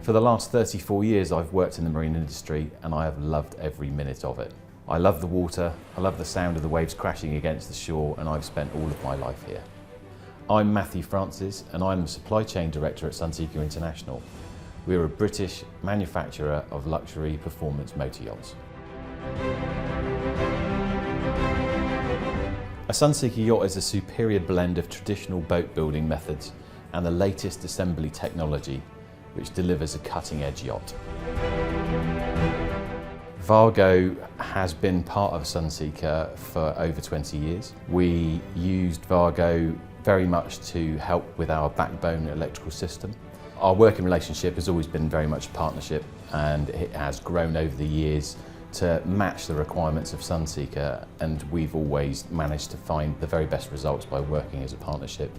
For the last 34 years I've worked in the marine industry and I have loved every minute of it. I love the water, I love the sound of the waves crashing against the shore, and I've spent all of my life here. I'm Matthew Francis and I'm the Supply Chain Director at Sunseeker International. We're a British manufacturer of luxury performance motor yachts. A Sunseeker yacht is a superior blend of traditional boat building methods and the latest assembly technology, which delivers a cutting-edge yacht. WAGO has been part of Sunseeker for over 20 years. We used WAGO very much to help with our backbone electrical system. Our working relationship has always been very much a partnership, and it has grown over the years to match the requirements of Sunseeker, and we've always managed to find the very best results by working as a partnership.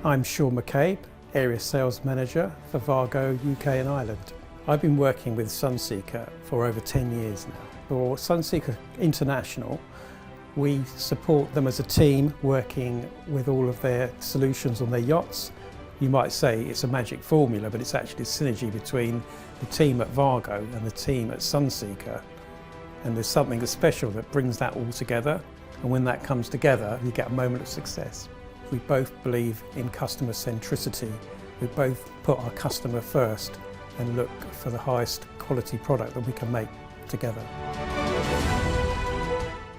I'm Sean McCabe, Area Sales Manager for WAGO UK and Ireland. I've been working with Sunseeker for over 10 years now. For Sunseeker International, we support them as a team working with all of their solutions on their yachts. You might say it's a magic formula, but it's actually a synergy between the team at WAGO and the team at Sunseeker. And there's something special that brings that all together. And when that comes together, you get a moment of success. We both believe in customer centricity. We both put our customer first and look for the highest quality product that we can make together.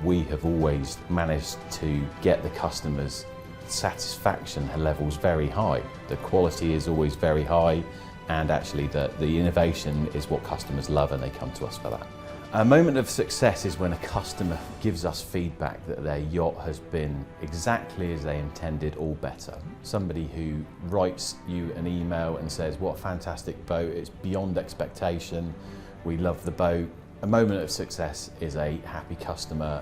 We have always managed to get the customers' satisfaction levels very high. The quality is always very high, and actually the innovation is what customers love, and they come to us for that. A moment of success is when a customer gives us feedback that their yacht has been exactly as they intended or better. Somebody who writes you an email and says, "What a fantastic boat, it's beyond expectation, we love the boat." A moment of success is a happy customer